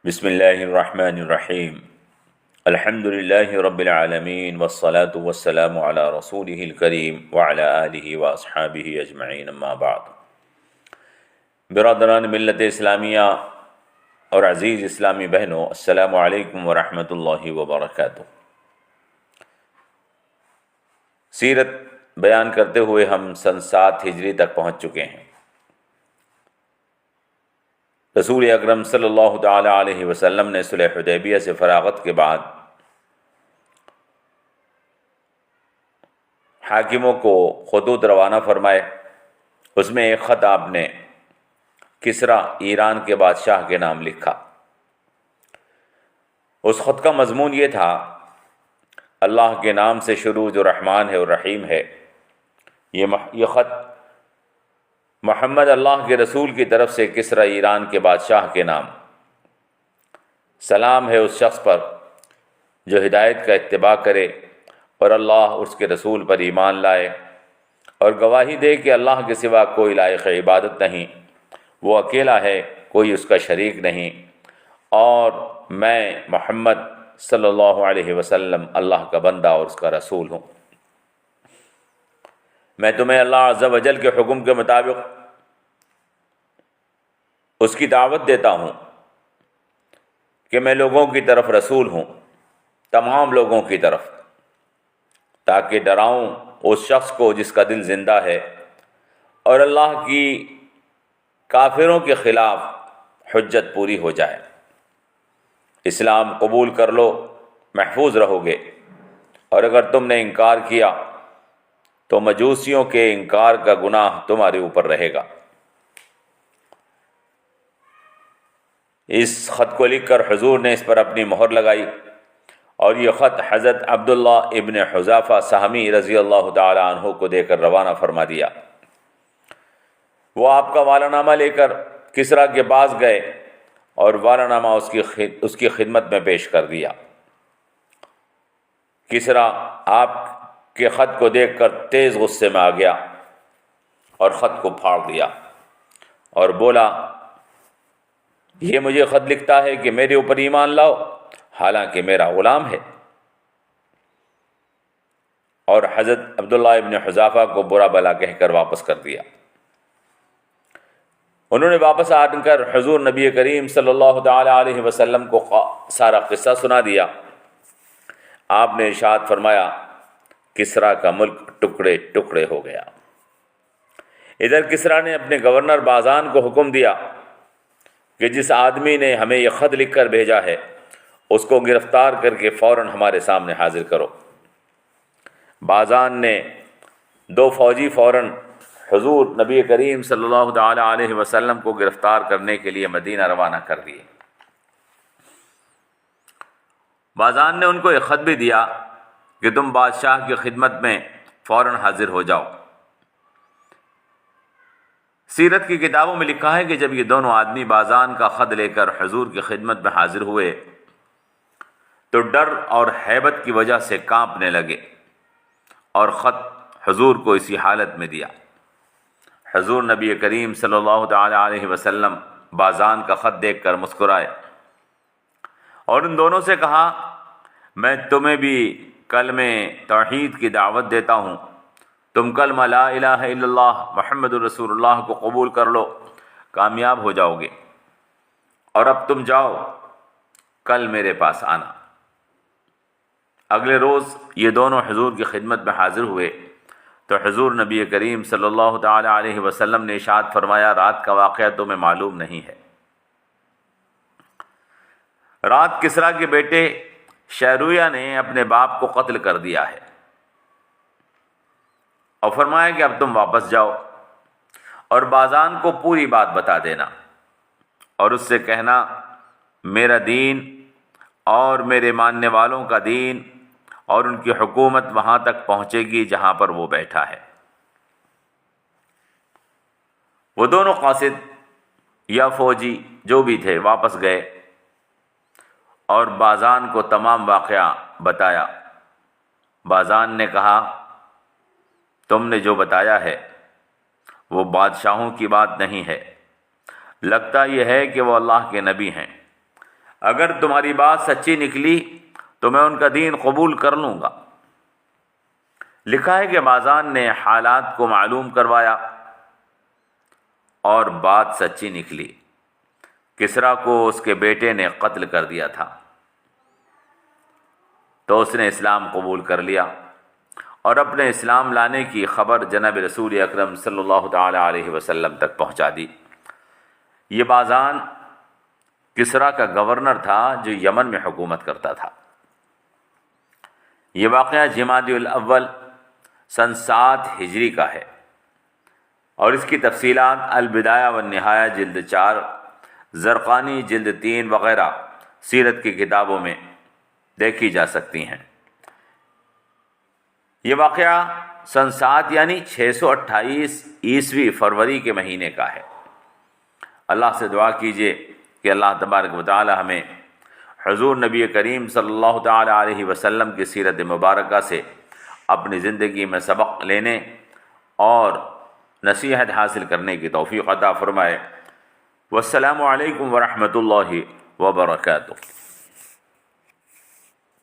بسم اللہ الرحمن الرحیم الحمد للہ رب العالمین والصلاة والسلام علی رسولہ الکریم وعلی آلہ واصحابہ اجمعین اما بعد۔ برادران ملت اسلامیہ اور عزیز اسلامی بہنوں، السلام علیکم ورحمۃ اللہ وبرکاتہ۔ سیرت بیان کرتے ہوئے ہم سن 7 ہجری تک پہنچ چکے ہیں۔ رسول اکرم صلی اللہ تعالی علیہ وسلم نے صلح حدیبیہ سے فراغت کے بعد حاکموں کو خطوط روانہ فرمائے۔ اس میں ایک خط آپ نے کسریٰ ایران کے بادشاہ کے نام لکھا۔ اس خط کا مضمون یہ تھا: اللہ کے نام سے شروع جو رحمان ہے اور رحیم ہے۔ یہ خط محمد اللہ کے رسول کی طرف سے کسریٰ ایران کے بادشاہ کے نام۔ سلام ہے اس شخص پر جو ہدایت کا اتباع کرے اور اللہ اور اس کے رسول پر ایمان لائے اور گواہی دے کہ اللہ کے سوا کوئی لائق عبادت نہیں، وہ اکیلا ہے، کوئی اس کا شریک نہیں، اور میں محمد صلی اللہ علیہ وسلم اللہ کا بندہ اور اس کا رسول ہوں۔ میں تمہیں اللہ عز و جل کے حکم کے مطابق اس کی دعوت دیتا ہوں کہ میں لوگوں کی طرف رسول ہوں، تمام لوگوں کی طرف، تاکہ ڈراؤں اس شخص کو جس کا دل زندہ ہے اور اللہ کی کافروں کے خلاف حجت پوری ہو جائے۔ اسلام قبول کر لو، محفوظ رہو گے، اور اگر تم نے انکار کیا تو مجوسیوں کے انکار کا گناہ تمہارے اوپر رہے گا۔ اس خط کو لکھ کر حضور نے اس پر اپنی مہر لگائی، اور یہ خط حضرت عبداللہ ابن حذافہ سہمی رضی اللہ تعالی عنہ کو دے کر روانہ فرما دیا۔ وہ آپ کا والا نامہ لے کر کسریٰ کے پاس گئے اور والا نامہ اس کی خدمت میں پیش کر دیا۔ کسریٰ آپ کے خط کو دیکھ کر تیز غصے میں آ گیا اور خط کو پھاڑ دیا اور بولا: یہ مجھے خط لکھتا ہے کہ میرے اوپر ایمان لاؤ، حالانکہ میرا غلام ہے۔ اور حضرت عبداللہ ابن حذافہ کو برا بھلا کہہ کر واپس کر دیا۔ انہوں نے واپس آ کر حضور نبی کریم صلی اللہ تعالی علیہ وسلم کو سارا قصہ سنا دیا۔ آپ نے ارشاد فرمایا: کسریٰ کا ملک ٹکڑے ٹکڑے ہو گیا۔ ادھر کسریٰ نے اپنے گورنر بازان کو حکم دیا کہ جس آدمی نے ہمیں یہ خط لکھ کر بھیجا ہے اس کو گرفتار کر کے فوراً ہمارے سامنے حاضر کرو۔ بازان نے 2 فوجی فوراً حضور نبی کریم صلی اللہ تعالی علیہ وسلم کو گرفتار کرنے کے لیے مدینہ روانہ کر دیے۔ بازان نے ان کو ایک خط بھی دیا کہ تم بادشاہ کی خدمت میں فوراً حاضر ہو جاؤ۔ سیرت کی کتابوں میں لکھا ہے کہ جب یہ دونوں آدمی بازان کا خط لے کر حضور کی خدمت میں حاضر ہوئے تو ڈر اور ہیبت کی وجہ سے کانپنے لگے اور خط حضور کو اسی حالت میں دیا۔ حضور نبی کریم صلی اللہ تعالی علیہ وسلم بازان کا خط دیکھ کر مسکرائے اور ان دونوں سے کہا: میں تمہیں بھی کلمہ توحید کی دعوت دیتا ہوں، تم کلمہ لا الہ الا اللہ محمد الرسول اللہ کو قبول کر لو، کامیاب ہو جاؤ گے، اور اب تم جاؤ، کل میرے پاس آنا۔ اگلے روز یہ دونوں حضور کی خدمت میں حاضر ہوئے تو حضور نبی کریم صلی اللہ تعالی علیہ وسلم نے ارشاد فرمایا: رات کا واقعہ تمہیں معلوم نہیں ہے۔ رات کسریٰ کے بیٹے شہریہ نے اپنے باپ کو قتل کر دیا ہے، اور فرمایا کہ اب تم واپس جاؤ اور بازان کو پوری بات بتا دینا اور اس سے کہنا: میرا دین اور میرے ماننے والوں کا دین اور ان کی حکومت وہاں تک پہنچے گی جہاں پر وہ بیٹھا ہے۔ وہ دونوں قاصد یا فوجی جو بھی تھے واپس گئے اور بازان کو تمام واقعہ بتایا۔ بازان نے کہا: تم نے جو بتایا ہے وہ بادشاہوں کی بات نہیں ہے، لگتا یہ ہے کہ وہ اللہ کے نبی ہیں۔ اگر تمہاری بات سچی نکلی تو میں ان کا دین قبول کر لوں گا۔ لکھا ہے کہ باذان نے حالات کو معلوم کروایا اور بات سچی نکلی۔ کسریٰ کو اس کے بیٹے نے قتل کر دیا تھا، تو اس نے اسلام قبول کر لیا اور اپنے اسلام لانے کی خبر جناب رسول اکرم صلی اللہ تعالی علیہ وسلم تک پہنچا دی۔ یہ باذان کسریٰ کا گورنر تھا جو یمن میں حکومت کرتا تھا۔ یہ واقعہ جمادی الاول سن 7 ہجری کا ہے اور اس کی تفصیلات البدایہ والنہایہ جلد 4، زرقانی جلد 3 وغیرہ سیرت کی کتابوں میں دیکھی جا سکتی ہیں۔ یہ واقعہ سن 7 یعنی 628 عیسوی فروری کے مہینے کا ہے۔ اللہ سے دعا کیجئے کہ اللہ تبارک و تعالی ہمیں حضور نبی کریم صلی اللہ تعالی علیہ وسلم کی سیرت مبارکہ سے اپنی زندگی میں سبق لینے اور نصیحت حاصل کرنے کی توفیق عطا فرمائے۔ والسلام علیکم ورحمۃ اللہ وبرکاتہ۔